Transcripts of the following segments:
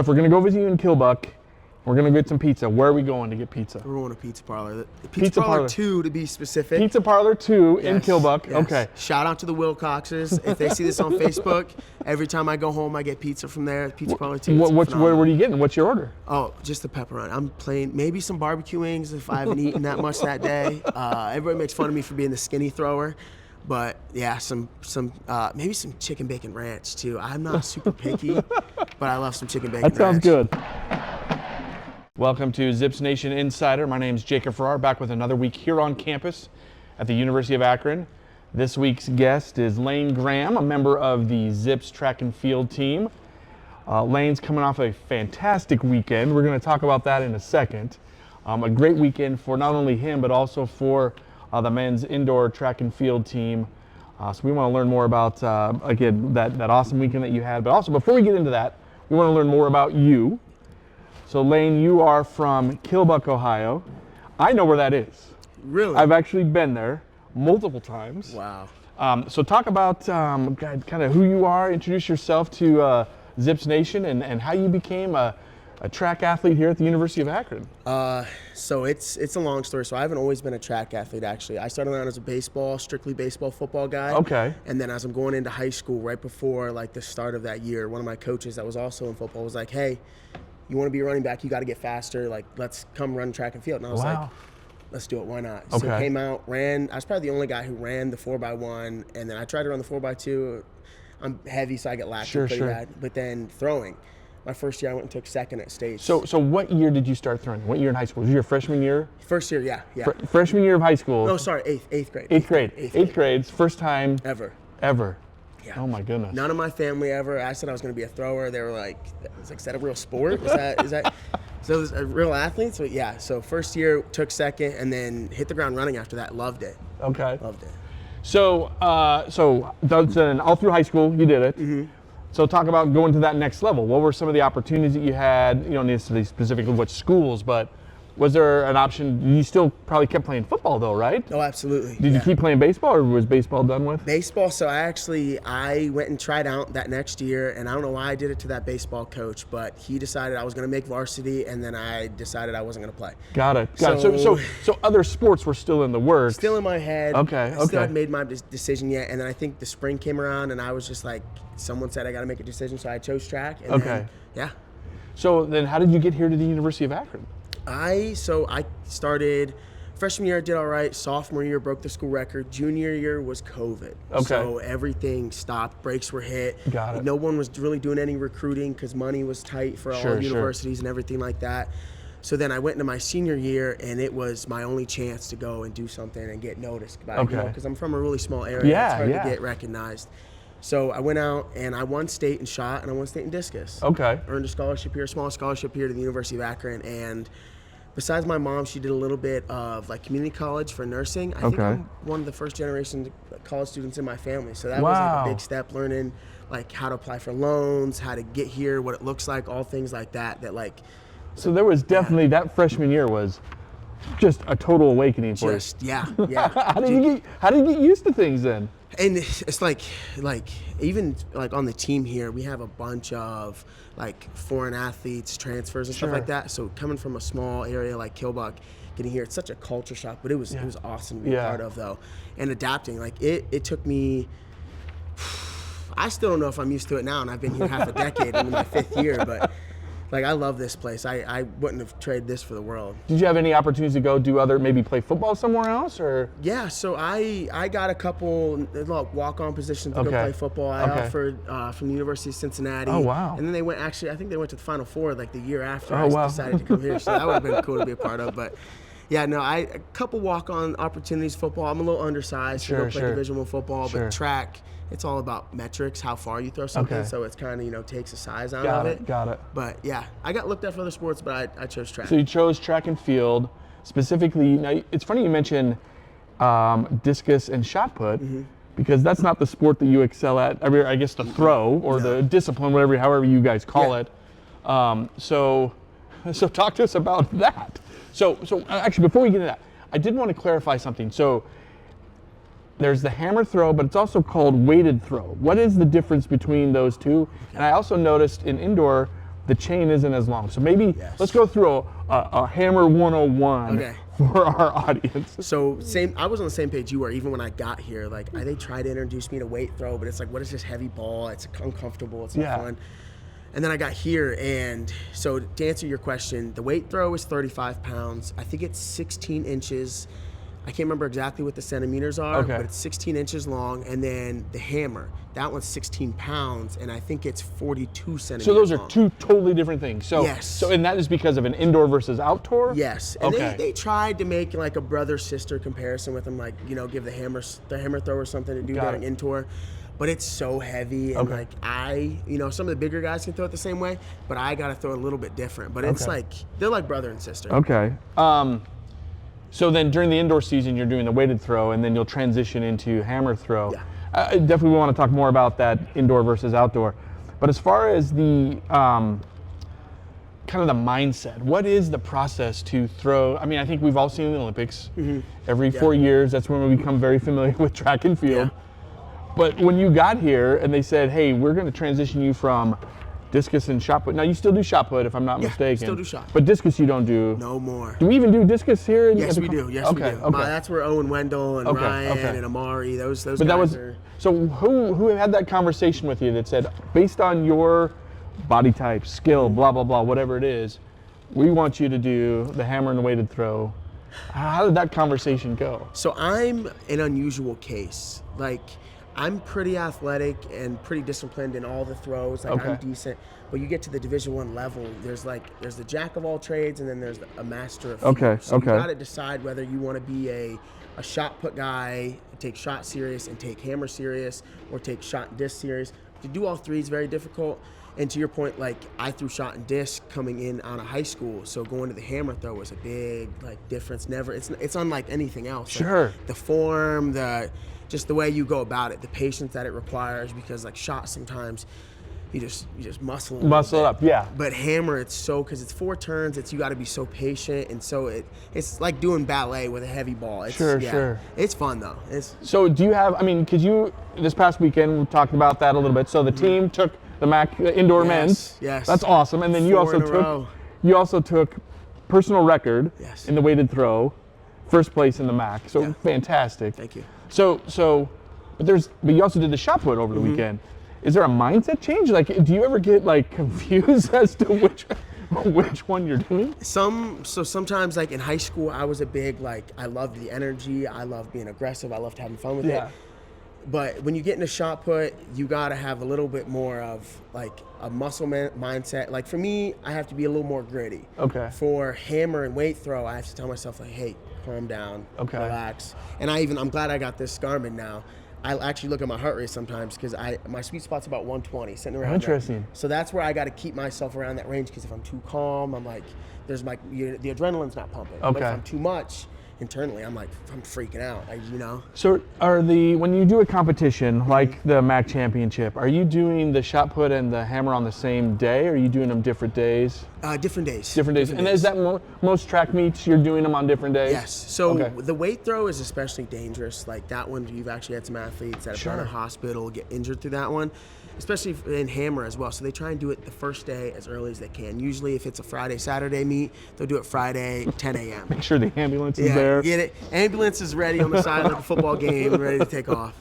we're going to go visit you in Killbuck, we're going to get some pizza. Where are we going to get pizza? We're going to Pizza Parlor. Pizza Parlor 2, to be specific. Pizza Parlor 2 in Killbuck. Yes. Okay. Shout out to the Wilcoxes. If they see this on Facebook, every time I go home, I get pizza from there. Pizza Parlor 2. What are you getting? What's your order? Oh, just the pepperoni. I'm plain, maybe some barbecue wings if I haven't eaten that much that day. Everybody makes fun of me for being the skinny thrower. But yeah, maybe some chicken bacon ranch too. I'm not super picky, but I love some chicken bacon ranch. That sounds good. Welcome to Zips Nation Insider. My name is Jacob Farrar, back with another week here on campus at the University of Akron. This week's guest is Lane Graham, a member of the Zips track and field team. Lane's coming off a fantastic weekend. We're going to talk about that in a second. A great weekend for not only him, but also for the men's indoor track and field team. So we want to learn more about, again, that awesome weekend that you had. But also, before we get into that, we want to learn more about you. So Lane, you are from Killbuck, Ohio. I know where that is. Really? I've actually been there multiple times. Wow. So talk about kind of who you are, introduce yourself to Zips Nation and how you became a track athlete here at the University of Akron. So it's a long story. So I haven't always been a track athlete, actually. I started out as a strictly baseball, football guy. Okay. And then as I'm going into high school, right before like the start of that year, one of my coaches that was also in football was like, hey, you want to be a running back, you got to get faster. Like, let's come run track and field. And I was like, let's do it. Why not? Okay. So I came out, ran. I was probably the only guy who ran the 4x1. And then I tried to run the 4x2. I'm heavy, so I get lactic pretty bad. But then throwing. My first year, I went and took second at state. So what year did you start throwing? What year in high school? Was it your freshman year? First year, yeah. Freshman year of high school? No, sorry, eighth grade. Eighth grade's first time ever. Yeah. Oh my goodness. None of my family ever. I said I was going to be a thrower. They were like, is that a real sport? Is that so it was a real athlete? So yeah, so first year took second and then hit the ground running after that. Loved it. Okay. Loved it. So then all through high school you did it. Mm-hmm. So talk about going to that next level. What were some of the opportunities that you had? You don't need to be specifically which schools, but was there an option? You still probably kept playing football though, right? Oh, absolutely. Did you keep playing baseball, or was baseball done with? Baseball, so I went and tried out that next year, and I don't know why I did it to that baseball coach, but he decided I was going to make varsity, and then I decided I wasn't going to play. Got it. So other sports were still in the works. Still in my head. Okay. I still hadn't made my decision yet, and then I think the spring came around, and I was just like, someone said I got to make a decision, so I chose track. And then, yeah. So then how did you get here to the University of Akron? I started freshman year, I did all right. Sophomore year, broke the school record. Junior year was COVID. Okay. So everything stopped. Brakes were hit. Got it. No one was really doing any recruiting because money was tight for all universities and everything like that. So then I went into my senior year, and it was my only chance to go and do something and get noticed. Because I'm from a really small area. It's hard to get recognized. So I went out and I won state in shot and I won state in discus. Okay. Earned a scholarship here, small scholarship here to the University of Akron. And besides my mom, she did a little bit of like community college for nursing. I think I'm one of the first generation college students in my family. So that was like a big step, learning like how to apply for loans, how to get here, what it looks like, all things like that. So there was definitely that freshman year was just a total awakening for you. Yeah. How did you get used to things then? And it's like even like on the team here, we have a bunch of like foreign athletes, transfers and stuff like that. So coming from a small area like Killbuck, getting here, it's such a culture shock, but it was awesome to be a part of though. And adapting, like it took me, I still don't know if I'm used to it now, and I've been here half a decade in my 5th year, but like I love this place. I wouldn't have traded this for the world. Did you have any opportunities to go do maybe play football somewhere else, or? Yeah, so I got a couple walk-on positions to go play football. I offered from the University of Cincinnati. Oh wow! And then they went. Actually, I think they went to the Final Four like the year after I decided to come here. So that would have been cool to be a part of. But yeah, no, a couple walk-on opportunities. Football. I'm a little undersized to go play Division I football, but track. It's all about metrics, how far you throw something. So it's kind of, takes the size out of it. Got it. But yeah, I got looked at for other sports, but I chose track. So you chose track and field specifically. Now, it's funny you mentioned discus and shot put, because that's not the sport that you excel at. I mean, I guess the throw or the discipline, however you guys call it. So talk to us about that. So actually, before we get into that, I did want to clarify something. So there's the hammer throw, but it's also called weighted throw. What is the difference between those two? And I also noticed in indoor, the chain isn't as long. So maybe Yes. let's go through a hammer 101 Okay. for our audience. So I was on the same page you were. Even when I got here, like they tried to introduce me to weight throw, but it's like, what is this heavy ball? It's uncomfortable. It's not fun. And then I got here, and so to answer your question, the weight throw is 35 pounds. I think it's 16 inches. I can't remember exactly what the centimeters are, but it's 16 inches long. And then the hammer, that one's 16 pounds, and I think it's 42 centimeters So those are long. two totally different things. So, Yes. So, and that is because of an indoor versus outdoor? Yes. And they tried to make like a brother-sister comparison with them, like, you know, give the hammer thrower something to do during indoor. But it's so heavy, and like you know, some of the bigger guys can throw it the same way, but I gotta throw it a little bit different. But it's like, they're like brother and sister. Okay. So then during the indoor season, you're doing the weighted throw, and then you'll transition into hammer throw. Yeah. I definitely want to talk more about that indoor versus outdoor. But as far as the kind of the mindset, what is the process to throw? I mean, I think we've all seen the Olympics. Every 4 years, that's when we become very familiar with track and field. But when you got here and they said, hey, we're going to transition you from discus and shot put. Now, you still do shot put, if I'm not mistaken. Still do shot. But discus you don't do. No more. Do we even do discus here? Yes, we do. Yes, we do. Okay. That's where Owen Wendell and Ryan and Amari, those But guys that was, are. so who had that conversation with you that said, based on your body type, skill, blah, blah, blah, whatever it is, we want you to do the hammer and the weighted throw. How did that conversation go? So I'm an unusual case. Like, I'm pretty athletic and pretty disciplined in all the throws. Like, I'm decent. But you get to the Division I level, there's the jack of all trades, and then there's a master of few. So you got to decide whether you want to be a shot put guy, take shot serious and take hammer serious, or take shot and disc serious. To do all three is very difficult. And to your point, like, I threw shot and disc coming in out of high school, so going to the hammer throw was a big difference. It's unlike anything else. Sure. Like, the form, just the way you go about it, the patience that it requires, because like shot sometimes you just muscle it up, yeah. But hammer, because it's 4 turns, you got to be so patient, and so it's like doing ballet with a heavy ball. Sure. It's fun though. So do you have? I mean, because this past weekend we talked about that a little bit. So the team took the MAC indoor men's. Yes. That's awesome. And then you also took personal record in the weighted throw, first place in the MAC. So fantastic. Thank you. So, but you also did the shot put over the weekend. Is there a mindset change? Like, do you ever get like confused as to which one you're doing? Sometimes, like in high school, I was a big, I loved the energy, I loved being aggressive, I loved having fun with it. But when you get into shot put, you gotta have a little bit more of like a muscle mindset. Like for me, I have to be a little more gritty. Okay. For hammer and weight throw, I have to tell myself like, hey, calm down, relax. And I'm glad I got this Garmin now. I actually look at my heart rate sometimes because my sweet spot's about 120, sitting around. Interesting. There. So that's where I got to keep myself around that range, because if I'm too calm, I'm like, the adrenaline's not pumping. Okay. But if I'm too much, internally, I'm freaking out, So when you do a competition like the MAC Championship, are you doing the shot put and the hammer on the same day, or are you doing them different days? Different days. And is that most track meets you're doing them on different days? Yes. So the weight throw is especially dangerous. Like that one, you've actually had some athletes that have gone to hospital, get injured through that one, especially in hammer as well. So they try and do it the first day as early as they can. Usually if it's a Friday, Saturday meet, they'll do it Friday, 10 a.m. Make sure the ambulance is there. Get it. Ambulance is ready on the side of the football game, ready to take off.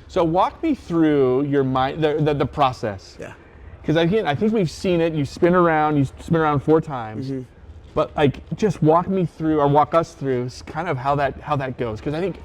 So walk me through your mind, the process. Yeah. Because again, I think we've seen it. You spin around 4 times. But just walk us through kind of how that goes. Because I think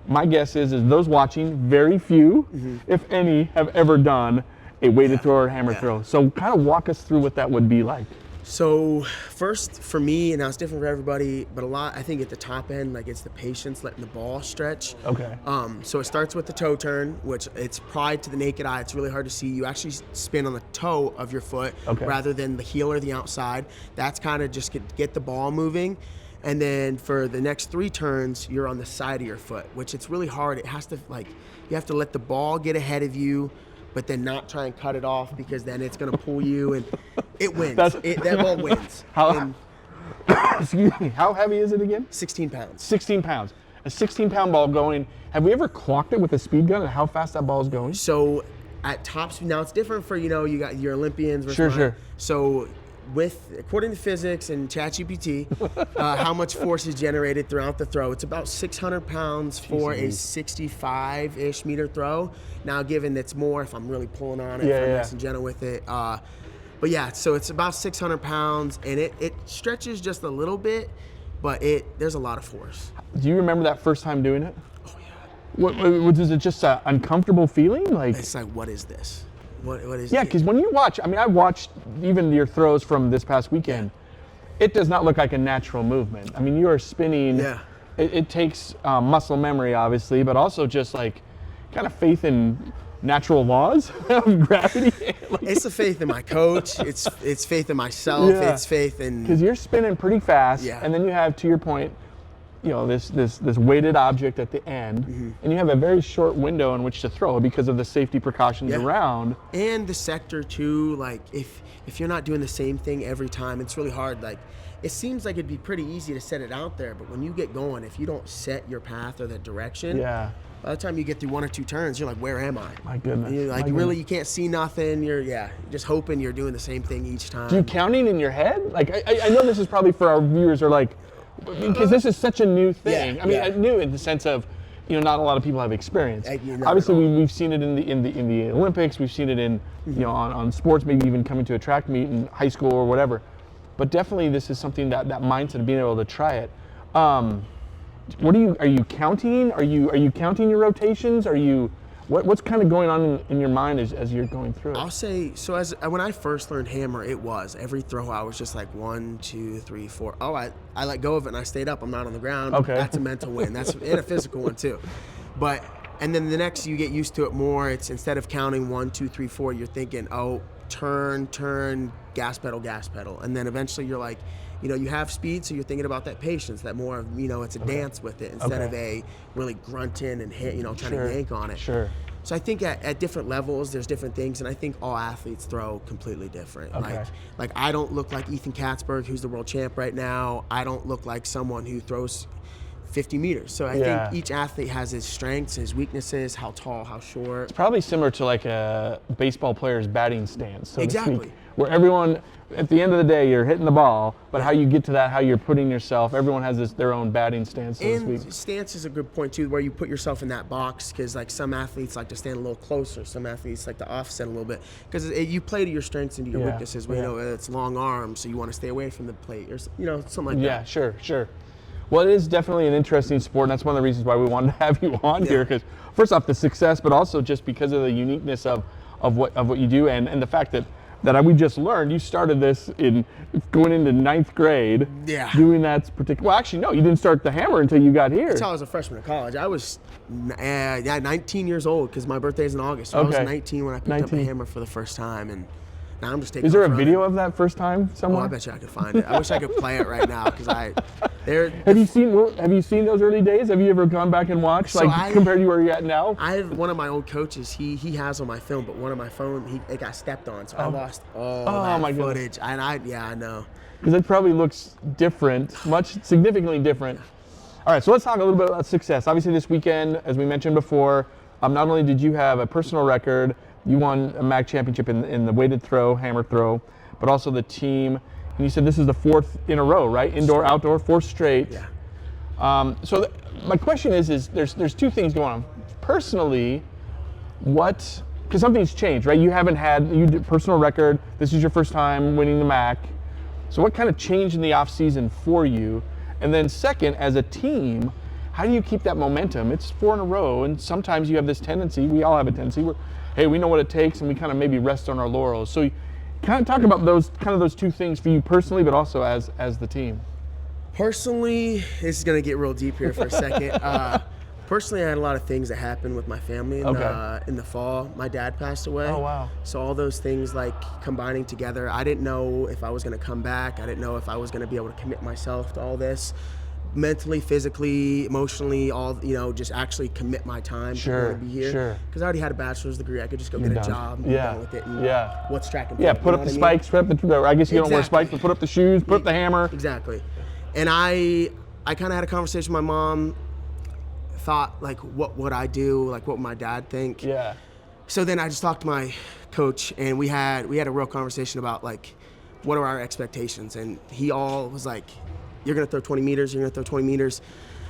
my guess is those watching, very few, if any, have ever done a weighted throw or hammer throw. So kind of walk us through what that would be like. So first for me, and now it's different for everybody, but I think at the top end, it's the patience, letting the ball stretch. Okay. So it starts with the toe turn, which it's probably to the naked eye, it's really hard to see. You actually spin on the toe of your foot rather than the heel or the outside. That's kind of just get the ball moving. And then for the next 3 turns, you're on the side of your foot, which it's really hard. It has to you have to let the ball get ahead of you, but then not try and cut it off, because then it's going to pull you, and it wins. That ball wins. Excuse me, how heavy is it again? 16 pounds. 16 pounds. A 16-pound ball going. Have we ever clocked it with a speed gun and how fast that ball is going? So at top speed. Now it's different for, you got your Olympians versus Sure. So according to physics and ChatGPT, how much force is generated throughout the throw, it's about 600 pounds for a 65-ish meter throw. Now, given it's more if I'm really pulling on it, if I'm nice and gentle with it. But yeah, so it's about 600 pounds, and it stretches just a little bit, but there's a lot of force. Do you remember that first time doing it? Oh yeah. What was it? Just an uncomfortable feeling? Like It's like, what is this? What is yeah, it? because when you watch, I mean, I watched even your throws from this past weekend. It does not look like a natural movement. I mean, you are spinning. Yeah. It takes muscle memory, obviously, but also just like kind of faith in natural laws of gravity. It's a faith in my coach. It's faith in myself. Yeah. It's faith in. Because you're spinning pretty fast, Yeah. and then you have, to your point, this weighted object at the end, and you have a very short window in which to throw because of the safety precautions around. And the sector too, like if you're not doing the same thing every time, it's really hard. Like it seems like it'd be pretty easy to set it out there, but when you get going, if you don't set your path or the direction, by the time you get through 1 or 2 turns, you're like, where am I? My goodness. And you're like, really, you can't see nothing. You're just hoping you're doing the same thing each time. Do you counting in your head? Like I know this is probably for our viewers are like, because this is such a new thing. I mean, new in the sense of, not a lot of people have experience. Obviously, we've seen it in the Olympics. We've seen it in on sports, maybe even coming to a track meet in high school or whatever. But definitely, this is something that mindset of being able to try it. Are you counting? Are you counting your rotations? What's kind of going on in your mind as you're going through it? I'll say, so when I first learned hammer, it was every throw I was just like 1, 2, 3, 4. Oh, I let go of it and I stayed up. I'm not on the ground. Okay. That's a mental win. That's and a physical one too. And then the next you get used to it more. It's instead of counting 1, 2, 3, 4, you're thinking, oh, turn, gas pedal. And then eventually you're like, you have speed, so you're thinking about that patience, that more of, it's a dance with it instead of a really grunting and trying to yank on it. Sure. So I think at different levels, there's different things, and I think all athletes throw completely different. Okay. Like I don't look like Ethan Katzberg, who's the world champ right now. I don't look like someone who throws 50 meters. So I think each athlete has his strengths, his weaknesses, how tall, how short. It's probably similar to like a baseball player's batting stance, so to speak, where everyone, at the end of the day, you're hitting the ball, but how you get to that, how you're putting yourself, everyone has their own batting stance, so to speak. Stance is a good point too, where you put yourself in that box, because like some athletes like to stand a little closer, some athletes like to offset a little bit, because you play to your strengths and to your weaknesses. It's long arms, so you want to stay away from the plate, or something like that. Yeah, sure. Well, it is definitely an interesting sport, and that's one of the reasons why we wanted to have you on here, because first off, the success, but also just because of the uniqueness of what you do, and the fact that we just learned you started this in going into 9th grade, doing that particular. Well, actually, no, you didn't start the hammer until you got here. Until I was a freshman in college. I was 19 years old, because my birthday is in August. So I was 19 when I picked up the hammer for the first time, and now I'm just taking. Is there a video of that first time somewhere? Oh, I bet you I could find it. I wish I could play it right now, because Have you seen those early days? Have you ever gone back and watched, compared to where you're at now? I have one of my old coaches. He has on my film, but one of my phone, it got stepped on, so I lost all that footage. And I know. Because it probably looks different, significantly different. All right, so let's talk a little bit about success. Obviously, this weekend, as we mentioned before, not only did you have a personal record, you won a MAC championship in the weighted throw, hammer throw, but also the team. And you said this is the 4th in a row, right? Indoor, outdoor, 4th straight. Yeah. So my question is there's 2 things going on. Personally, because something's changed, right? You did personal record. This is your first time winning the MAC. So what kind of changed in the off season for you? And then second, as a team, how do you keep that momentum? It's 4 in a row, and sometimes you have this tendency. We all have a tendency where, hey, we know what it takes, and we kind of maybe rest on our laurels. So kind of talk about those 2 things for you personally, but also as the team. Personally, this is going to get real deep here for a second. Personally, I had a lot of things that happened with my family in the fall. My dad passed away. Oh, wow. So all those things like combining together, I didn't know if I was going to come back. I didn't know if I was going to be able to commit myself to all this. Mentally, physically, emotionally, just actually commit my time to be here. Sure. Because I already had a bachelor's degree. I could just go get a job and be done with it. And what's track and field? Put up the spikes, put up the, I guess you don't wear spikes, but put up the shoes, put up the hammer. Exactly. And I kind of had a conversation with my mom, thought like, what would I do? Like, what would my dad think? Yeah. So then I just talked to my coach, and we had a real conversation about like, what are our expectations? And he all was like, you're gonna throw 20 meters, you're gonna throw 20 meters.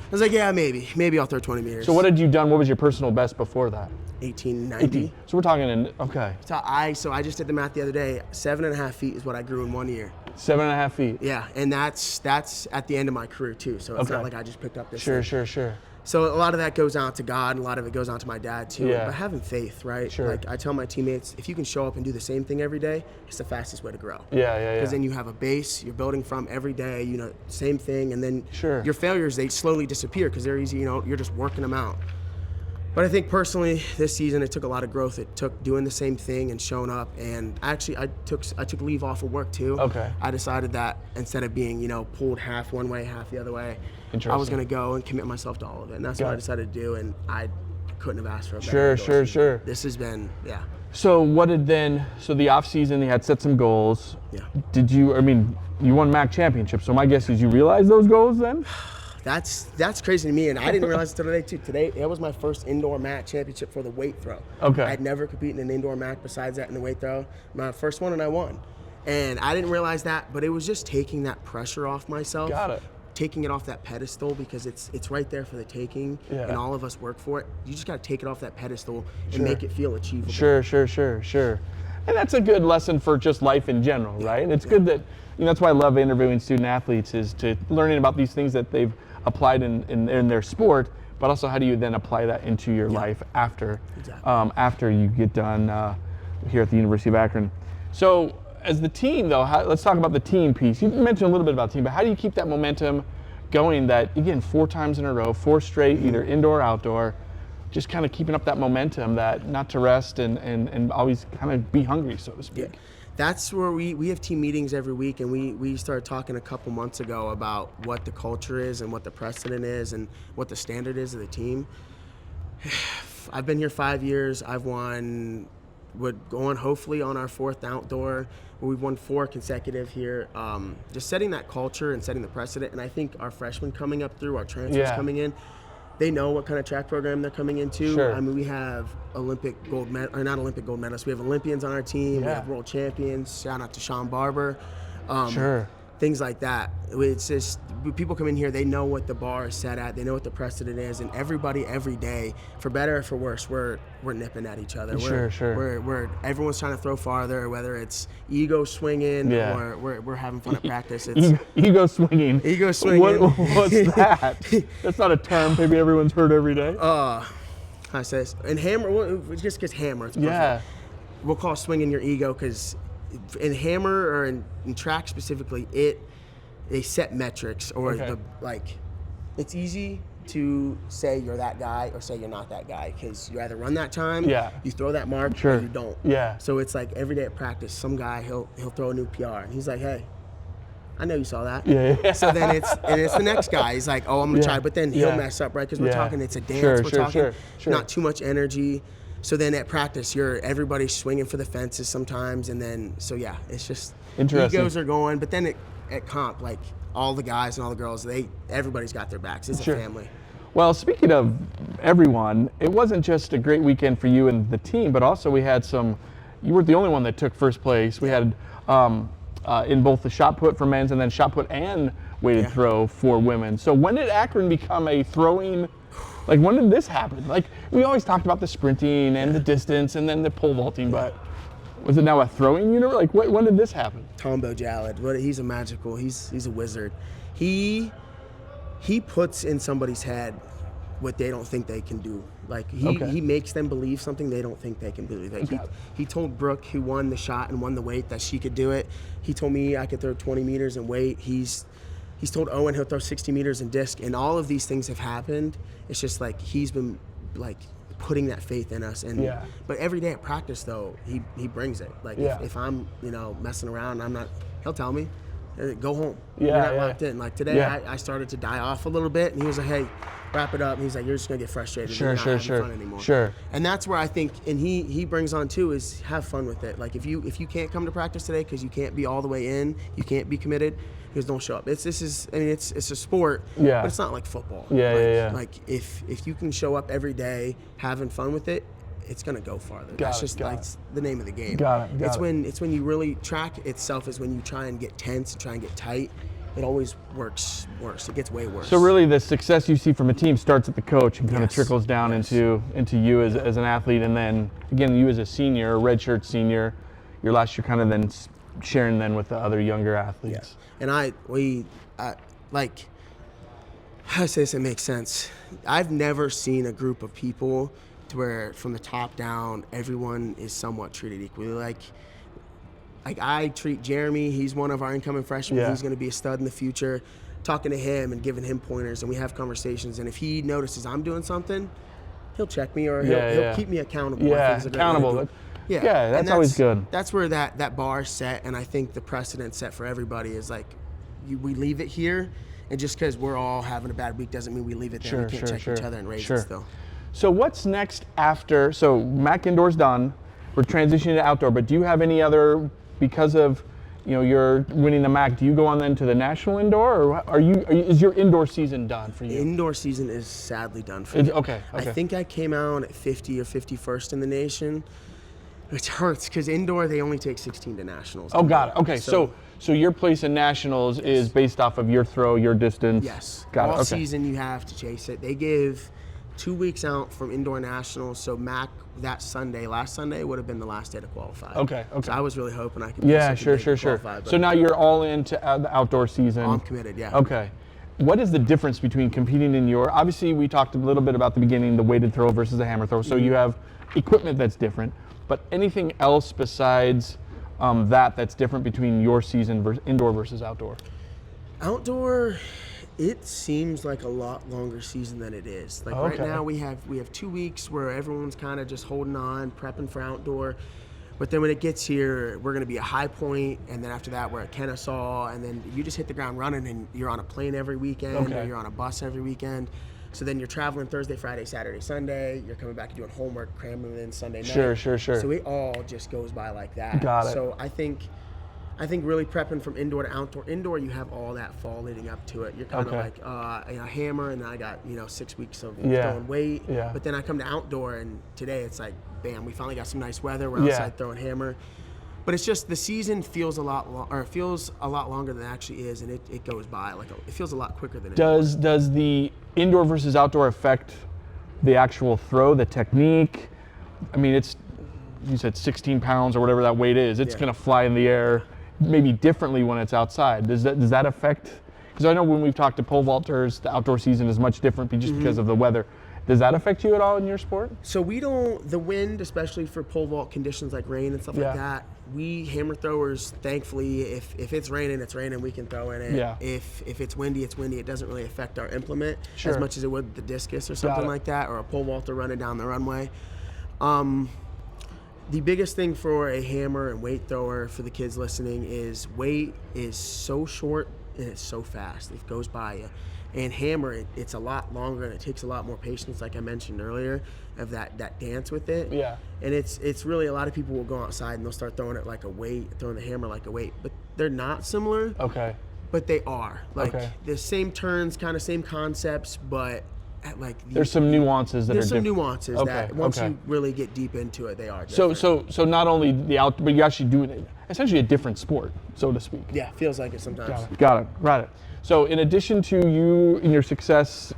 I was like, yeah, maybe I'll throw 20 meters. So what had you done? What was your personal best before that? 1890. So we're talking okay. So I just did the math the other day. 7.5 feet is what I grew in 1 year. 7.5 feet. Yeah, and that's at the end of my career too. So it's not like I just picked up this. Sure. So a lot of that goes out to God, and a lot of it goes on to my dad too. Yeah. But having faith, right? Sure. Like I tell my teammates, if you can show up and do the same thing every day, it's the fastest way to grow. Yeah. Because then you have a base you're building from every day. You know, same thing, and then Sure. your failures, they slowly disappear because they're easy. You know, you're just working them out. But I think personally, this season it took a lot of growth. It took doing the same thing and showing up. And actually, I took leave off of work too. Okay. I decided that instead of being, you know, pulled half one way, half the other way, I was going to go and commit myself to all of it. And that's what I decided to do. And I couldn't have asked for a better endorsement. Sure. This has been, yeah. So what did then? So the off season, you had set some goals. Yeah. Did you? I mean, you won MAC championship. So my guess is you realized those goals then. That's crazy to me, and I didn't realize it today too. Today it was my first indoor MAC championship for the weight throw. Okay. I'd never competed in an indoor MAC besides that in the weight throw. My first one, and I won. And I didn't realize that, but it was just taking that pressure off myself. Got it. Taking it off that pedestal, because it's right there for the taking, and all of us work for it. You just got to take it off that pedestal and make it feel achievable. Sure. And that's a good lesson for just life in general, right? And it's good that, you know, that's why I love interviewing student athletes, is to learning about these things that they've applied in their sport, but also how do you then apply that into your life after after you get done here at the University of Akron. So as the team though, let's talk about the team piece. You mentioned a little bit about the team, but how do you keep that momentum going, that again 4 times in a row, 4 straight, either indoor or outdoor, just kind of keeping up that momentum, that not to rest and always kind of be hungry, so to speak. Yeah. That's where we have team meetings every week, and we started talking a couple months ago about what the culture is and what the precedent is and what the standard is of the team. I've been here 5 years. I've won, we're going hopefully on our 4th outdoor, where we've won 4 consecutive here. Just setting that culture and setting the precedent, and I think our freshmen coming up through, our transfers coming in, they know what kind of track program they're coming into. Sure. I mean, we have Olympic gold medal, or not Olympic gold medalists. We have Olympians on our team. We have world champions. Shout out to Sean Barber. Things like that. It's just, people come in here, they know what the bar is set at. They know what the precedent is, and everybody, every day, for better or for worse, we're nipping at each other. We're everyone's trying to throw farther, whether it's ego swinging or we're having fun at practice. It's ego swinging. Ego swinging. What's that? That's not a term maybe everyone's heard every day. I says, and hammer, it just gets hammer. It's perfect. We'll call swinging your ego, because in hammer or in track specifically, they set metrics, or it's easy to say you're that guy or say you're not that guy, because you either run that time, you throw that mark, or you don't. So it's like every day at practice, some guy he'll throw a new PR, and he's like, hey, I know you saw that. So then it's the next guy. He's like, oh, I'm gonna try, but then he'll mess up, right? Because we're talking, it's a dance. We're talking not too much energy. So then at practice, everybody's swinging for the fences sometimes, and then it's just egos are going. But then at comp, like all the guys and all the girls, everybody's got their backs. It's a family. Well, speaking of everyone, it wasn't just a great weekend for you and the team, but also we had some. You weren't the only one that took first place. We had in both the shot put for men's and then shot put and weighted throw for women. So when did Akron become a throwing? Like, when did this happen? Like, we always talked about the sprinting and the distance and then the pole vaulting, but was it now a throwing universe? Like, when did this happen? Tombo Jalad, he's a magical, he's a wizard. He puts in somebody's head what they don't think they can do. Like, he makes them believe something they don't think they can believe. Like, he told Brooke, who won the shot and won the weight, that she could do it. He told me I could throw 20 meters in weight. He's told Owen he'll throw 60 meters in disc, and all of these things have happened. It's just like he's been like putting that faith in us, and but every day at practice though, he brings it. Like if I'm messing around, he'll tell me, go home. You're not locked in. Like today, I started to die off a little bit, and he was like, hey, wrap it up. And he's like, you're just gonna get frustrated. You're not having fun anymore. And that's where I think, and he brings on too, is have fun with it. Like if you can't come to practice today because you can't be all the way in, you can't be committed, because don't show up. It's a sport, but it's not like football. Like if you can show up every day having fun with it, it's gonna go farther. Got That's it, just got like it. the name of the game. Got it, got it's it. when you really track itself is when you try and get tense and try and get tight. It always works worse. It gets way worse. So really, the success you see from a team starts at the coach and kind of Yes, trickles down yes. into you as an athlete, and then again, you as a senior, a redshirt senior, your last year kind of then sharing then with the other younger athletes. And like, how to say this, it makes sense. I've never seen a group of people to where from the top down, everyone is somewhat treated equally. Like I treat Jeremy, he's one of our incoming freshmen. Yeah. He's going to be a stud in the future. Talking to him and giving him pointers, and we have conversations. And if he notices I'm doing something, he'll check me or he'll keep me accountable. Yeah, I think is a great way to accountable. do it. Yeah, that's always good. That's where that bar is set, and I think the precedent set for everybody is like, we leave it here, and just because we're all having a bad week doesn't mean we leave it there. We can't check each other and raise it still. So what's next after? So MAC indoor's done. We're transitioning to outdoor, but do you have any other, because of you're winning the MAC, do you go on then to the national indoor, or is your indoor season done for you? Indoor season is sadly done for me. Okay. I think I came out at 50 or 51st in the nation. It hurts because indoor they only take 16 to nationals. Oh, got it. Okay, so your place in nationals is based off of your throw, your distance. Yes. Got it. All Okay. season you have to chase it. They give 2 weeks out from indoor nationals, so MAC last Sunday would have been the last day to qualify. Okay. So I was really hoping I could. Yeah, sure. So now you're all into the outdoor season. I'm committed. Yeah. Okay. What is the difference between competing in your? Obviously, we talked a little bit about the beginning, the weighted throw versus the hammer throw. So you have equipment that's different, but anything else besides that's different between your season indoor versus outdoor? Outdoor, it seems like a lot longer season than it is. Like right now we have 2 weeks where everyone's kind of just holding on, prepping for outdoor. But then when it gets here, we're going to be at High Point, and then after that we're at Kennesaw, and then you just hit the ground running, and you're on a plane every weekend, or you're on a bus every weekend. So then you're traveling Thursday, Friday, Saturday, Sunday. You're coming back and doing homework, cramming in Sunday night. Sure. So it all just goes by like that. Got it. So I think really prepping from indoor to outdoor. Indoor, you have all that fall leading up to it. You're kind of like a hammer, and then I got 6 weeks of throwing weight. Yeah. But then I come to outdoor, and today it's like, bam, we finally got some nice weather. We're outside throwing hammer. But it's just the season feels a lot longer than it actually is, and it goes by it feels a lot quicker than it does. Does the indoor versus outdoor affect the actual throw, the technique? I mean, you said 16 pounds or whatever that weight is. It's going to fly in the air maybe differently when it's outside. Does that affect? Because I know when we've talked to pole vaulters, the outdoor season is much different just because of the weather. Does that affect you at all in your sport? So we don't, the wind, especially for pole vault conditions like rain and stuff like that, we hammer throwers, thankfully, if it's raining, we can throw in it. Yeah. If it's windy, it's windy. It doesn't really affect our implement as much as it would the discus or something like that, or a pole vaulter running down the runway. The biggest thing for a hammer and weight thrower for the kids listening is weight is so short and it's so fast. It goes by you. And hammer, it's a lot longer and it takes a lot more patience, like I mentioned earlier, of that dance with it. Yeah. And it's really, a lot of people will go outside and they'll start throwing it like a weight, throwing the hammer like a weight, but they're not similar. Okay. But they are. The same turns, kind of same concepts, but there's some nuances that there's are some different. nuances that once you really get deep into it, they are different. different. So not only but you're actually doing it, essentially a different sport, so to speak. Yeah, feels like it sometimes. Got it. So in addition to you and your success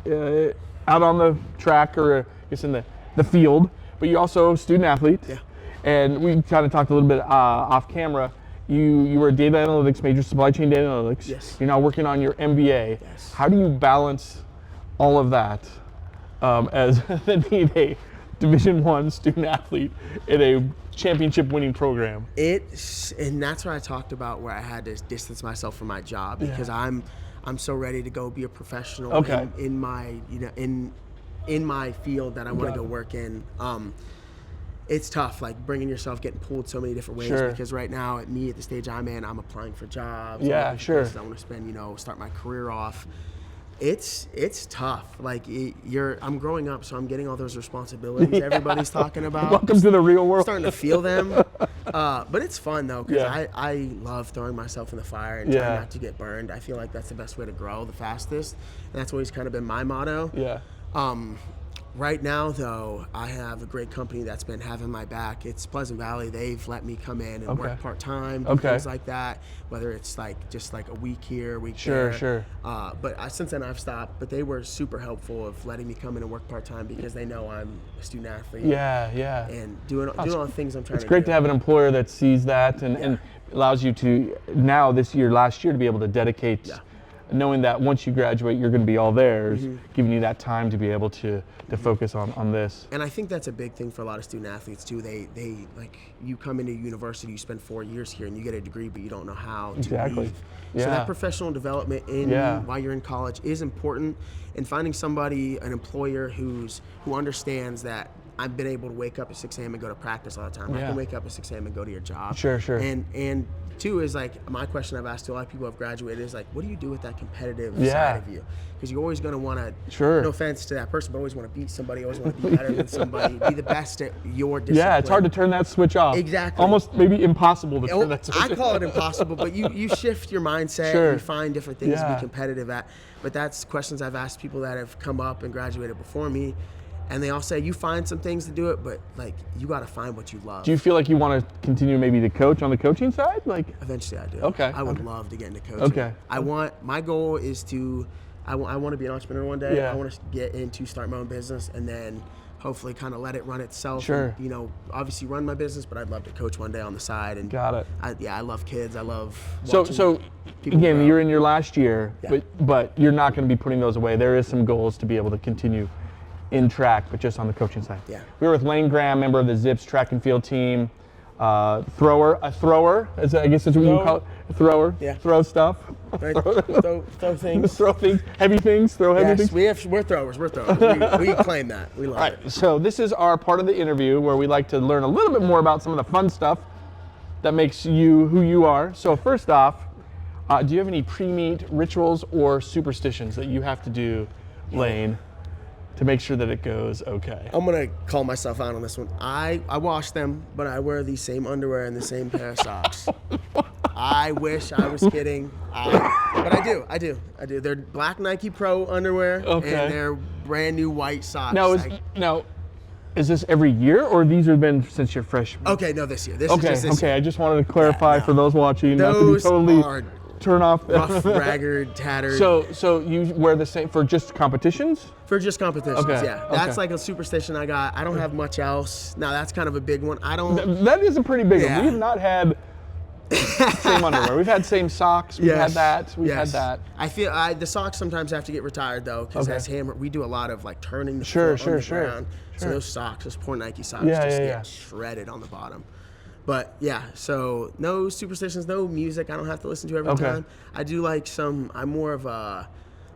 out on the track, or I guess in the field, but you're also a student athlete. Yeah. And we kind of talked a little bit off camera. You were a data analytics major, supply chain data analytics. Yes. You're now working on your MBA. Yes. How do you balance all of that as being a Division I student athlete in a championship winning program? And that's where I talked about where I had to distance myself from my job, because I'm so ready to go be a professional in my in my field that I want to go work in. It's tough, like bringing yourself, getting pulled so many different ways, because right now at the stage I'm in, I'm applying for jobs. Yeah, sure. I want to spend, start my career off. It's tough. I'm growing up, so I'm getting all those responsibilities everybody's talking about. Welcome to the real world. Starting to feel them. But it's fun though, because I love throwing myself in the fire and trying not to get burned. I feel like that's the best way to grow the fastest. And that's always kind of been my motto. Yeah. Right now, though, I have a great company that's been having my back. It's Pleasant Valley. They've let me come in and work part-time, things like that, whether it's like just like a week here, a week there. Sure. But since then, I've stopped. But they were super helpful of letting me come in and work part-time because they know I'm a student athlete. Yeah. And doing all the things I'm trying to do. It's great to have an employer that sees that and allows you to, now this year, last year, to be able to dedicate, knowing that once you graduate, you're going to be all theirs, giving you that time to be able to focus on this. And I think that's a big thing for a lot of student athletes too. They like, you come into university, you spend 4 years here and you get a degree, but you don't know how to leave. So that professional development while you're in college is important, and finding somebody, an employer who understands that I've been able to wake up at 6 a.m. and go to practice all the time. I can wake up at 6 a.m. and go to your job. Sure. And two is like, my question I've asked to a lot of people who have graduated is like, what do you do with that competitive side of you? Because you're always going to want to, no offense to that person, but always want to beat somebody, always want to be better than somebody, be the best at your discipline. Yeah, it's hard to turn that switch off. Exactly. Almost maybe impossible to turn that switch off. I call it impossible, but you shift your mindset, you find different things to be competitive at. But that's questions I've asked people that have come up and graduated before me. And they all say, you find some things to do it, but like, you got to find what you love. Do you feel like you want to continue maybe to coach on the coaching side? Like, eventually I do. Okay. I would love to get into coaching. Okay. My goal is to, I want to be an entrepreneur one day. I want to get into start my own business and then hopefully kind of let it run itself. Sure. And, obviously run my business, but I'd love to coach one day on the side. And got it. I love kids. I love So again, you're in your last year, but you're not going to be putting those away. There is some goals to be able to continue in track, but just on the coaching side. Yeah. We were with Lane Graham, member of the Zips track and field team, a thrower, I guess that's what you call it, a thrower, throw stuff. Right. throw things. Throw things, heavy things, throw heavy things. We're throwers, we claim that, we love it. So this is our part of the interview where we like to learn a little bit more about some of the fun stuff that makes you who you are. So first off, do you have any pre-meet rituals or superstitions that you have to do, Lane, to make sure that it goes okay? I'm gonna call myself out on this one. I wash them, but I wear the same underwear and the same pair of socks. I wish I was kidding, but I do. They're black Nike Pro underwear, and they're brand new white socks. Now, is this every year, or these have been since you're freshman? Okay, no, this year. This is just this year. I just wanted to clarify for those watching, those not to be totally are turn off. Rough, ragged, tattered. So you wear the same for just competitions? For just competitions, yeah. Okay. That's like a superstition I got. I don't have much else. Now that's kind of a big one. I don't. That is a pretty big one. We have not had same underwear. We've had same socks. We've had that. We've had that. I feel the socks sometimes have to get retired though, because as hammer, we do a lot of like turning the sure. ground. So those socks, those poor Nike socks, get shredded on the bottom. But yeah, so no superstitions, no music I don't have to listen to every time. I do like I'm more of a,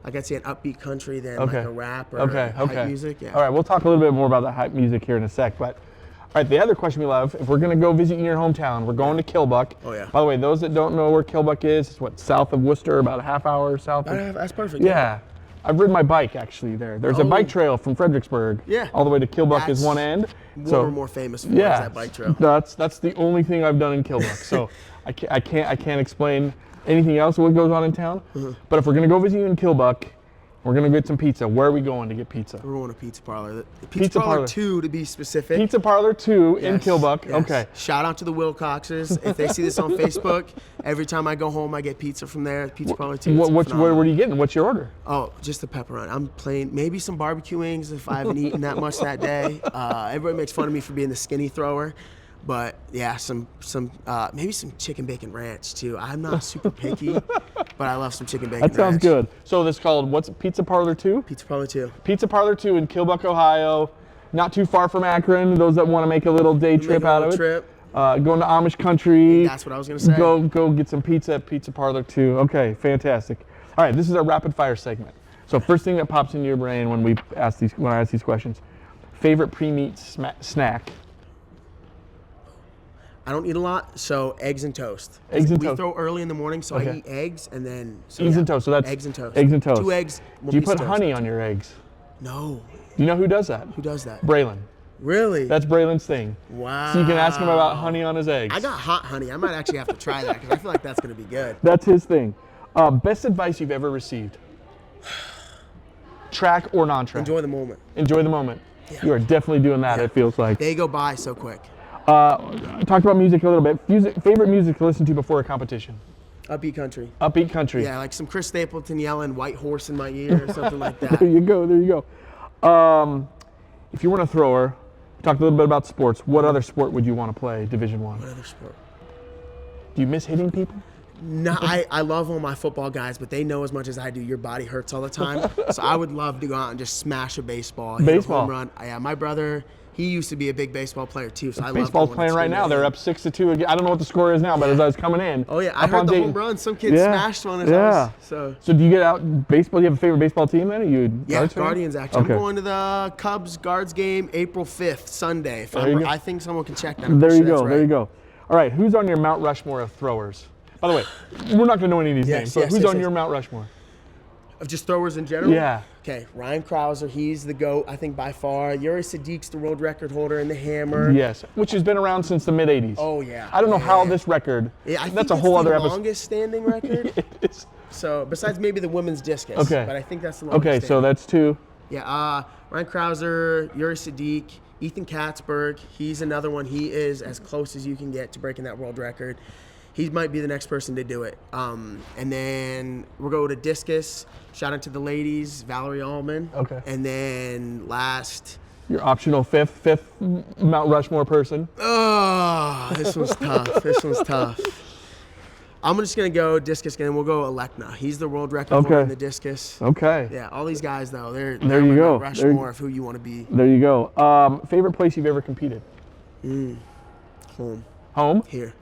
like I'd say an upbeat country than like a rap or hype music. Yeah. All right, we'll talk a little bit more about the hype music here in a sec, but all right, the other question we love, if we're gonna go visit in your hometown, we're going to Killbuck. Oh yeah. By the way, those that don't know where Killbuck is, it's what, south of Worcester, about a half hour south of? That's perfect. Yeah. I've ridden my bike actually there. There's a bike trail from Fredericksburg all the way to Killbuck is one end. What we're more famous for is that bike trail. That's the only thing I've done in Killbuck. So I can't explain anything else what goes on in town. But if we're gonna go visit you in Killbuck, we're gonna get some pizza. Where are we going to get pizza? We're going to Pizza Parlor. Pizza Parlor 2 to be specific. Pizza Parlor 2 in Killbuck. Yes. Okay. Shout out to the Wilcoxes. If they see this on Facebook, every time I go home I get pizza from there. Pizza Parlor 2. What are you getting? What's your order? Oh, just the pepperoni. I'm plain, maybe some barbecue wings if I haven't eaten that much that day. Everybody makes fun of me for being the skinny thrower. But yeah, maybe some chicken bacon ranch too. I'm not super picky, but I love some chicken bacon ranch. That sounds good. So this is called, what's Pizza Parlor 2? Pizza Parlor 2. Pizza Parlor 2 in Killbuck, Ohio. Not too far from Akron, those that want to make a little day trip out of it. Going to Amish country. That's what I was going to say. Go get some pizza at Pizza Parlor 2. Okay, fantastic. All right, this is our rapid fire segment. So first thing that pops into your brain when I ask these questions, favorite pre-meet snack? I don't eat a lot, so eggs and toast. We throw early in the morning, so I eat eggs and then... eggs and toast, so that's... Eggs and toast. Eggs and toast. 2 eggs, 1 Do you piece of put toast. honey on your eggs? No. Do you know who does that? Who does that? Braylon. Really? That's Braylon's thing. Wow. So you can ask him about honey on his eggs. I got hot honey. I might actually have to try that because I feel like that's going to be good. That's his thing. Best advice you've ever received? Track or non-track? Enjoy the moment. Enjoy the moment. Yeah. You are definitely doing that, Yeah. it feels like. They go by so quick. Talked about music a little bit. Favorite music to listen to before a competition? Upbeat country. Upbeat country. Yeah, like some Chris Stapleton yelling "White Horse" in my ear or something like that. There you go. There you go. If you weren't a thrower, talk a little bit about sports. What other sport would you want to play? Division I. What other sport? Do you miss hitting people? No, I love all my football guys, but they know as much as I do. Your body hurts all the time, so I would love to go out and just smash a baseball, hit a home run. Yeah, my brother. He used to be a big baseball player too, so I love Baseball's playing right now. They're up 6-2 again. I don't know what the score is now, but as I was coming in. Oh yeah, I heard the home run. Some kid smashed one. So do you get out baseball? Do you have a favorite baseball team then? Are you Guardians actually. Okay. I'm going to the Cubs Guards game April 5th, Sunday. I think someone can check that. There you go. There you go. All right, who's on your Mount Rushmore of throwers? By the way, we're not going to know any of these names. So who's on your Mount Rushmore? Of just throwers in general? Yeah. Okay, Ryan Krauser, he's the GOAT, I think, by far. Yuri Sadiq's the world record holder in the hammer. Yes, which has been around since the mid-'80s. Oh, yeah. I don't know how this record, I think that's a whole other episode. It's the longest standing record. It is. So, besides maybe the women's discus. Okay. But I think that's the longest standing. So that's 2. Yeah, Ryan Krauser, Yuri Sadiq, Ethan Katzberg, he's another one. He is as close as you can get to breaking that world record. He might be the next person to do it. And then we'll go to discus. Shout out to the ladies, Valerie Allman. Okay. And then last. Your optional fifth Mount Rushmore person. Oh, this one's tough. This one's tough. I'm just going to go discus again. We'll go Alekna. He's the world record holder in the discus. Okay. Yeah, all these guys, though, they're there you go. Mount Rushmore of who you want to be. There you go. Favorite place you've ever competed? Home. Home? Here.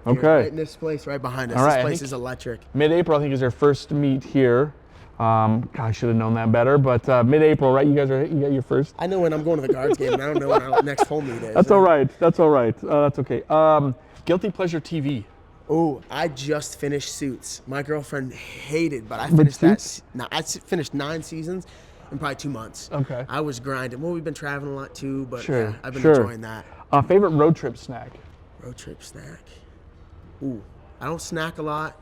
Okay. Right in this place right behind us. All right, this place is electric. Mid-April, I think, is our first meet here. I should have known that better, but mid-April, right? You got your first. I know when I'm going to the Guards game, and I don't know when our next home meet is. That's all right. That's all right. That's okay. Guilty pleasure TV. Oh, I just finished Suits. My girlfriend hated, but I finished that. No, I finished 9 seasons in probably 2 months. Okay. I was grinding. Well, we've been traveling a lot too, but I've been enjoying that. Favorite road trip snack. Road trip snack. Ooh, I don't snack a lot.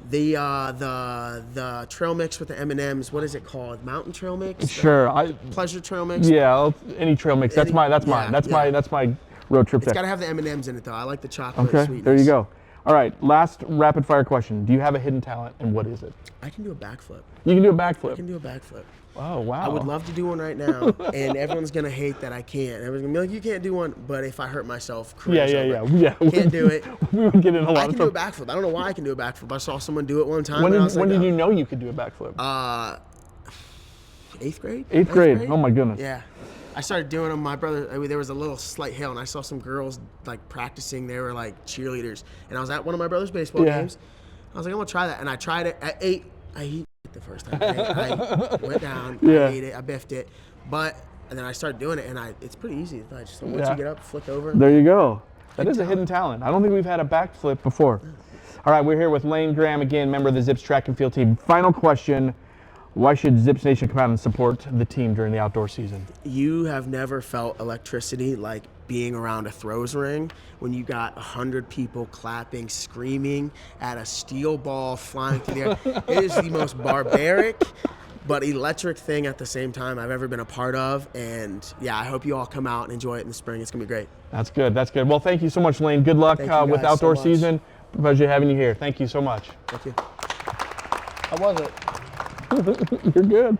The trail mix with the M&Ms. What is it called? Mountain trail mix. Sure. Pleasure trail mix. Yeah, any trail mix. That's mine. That's my road trip. It's got to have the M&Ms in it though. I like the chocolate. Okay. Sweetness. There you go. All right. Last rapid fire question. Do you have a hidden talent, and what is it? I can do a backflip. You can do a backflip. I can do a backflip. Oh, wow. I would love to do one right now, and everyone's going to hate that I can't. Everyone's going to be like, you can't do one, but if I hurt myself, yeah. Can't do it. We would get in a lot of trouble. I can do a backflip. I don't know why I can do a backflip. I saw someone do it one time. When did you know you could do a backflip? 8th grade? 8th grade. Oh, my goodness. Yeah. I started doing them. My brother, there was a little slight hill, and I saw some girls like practicing. They were like cheerleaders, and I was at one of my brother's baseball games. I was like, I'm going to try that, and I tried it at 8. I hate the first time. I went down, I ate it, I biffed it, and then I started doing it, and it's pretty easy. Once you get up, flick over. There you go. That is a hidden talent. I don't think we've had a backflip before. All right, we're here with Lane Graham again, member of the Zips track and field team. Final question. Why should Zips Nation come out and support the team during the outdoor season? You have never felt electricity like being around a throws ring when you got 100 people clapping, screaming at a steel ball flying through the air. It is the most barbaric but electric thing at the same time I've ever been a part of. And yeah, I hope you all come out and enjoy it in the spring. It's going to be great. That's good. That's good. Well, thank you so much, Lane. Good luck with outdoor season. Pleasure having you here. Thank you so much. Thank you. How was it? You're good.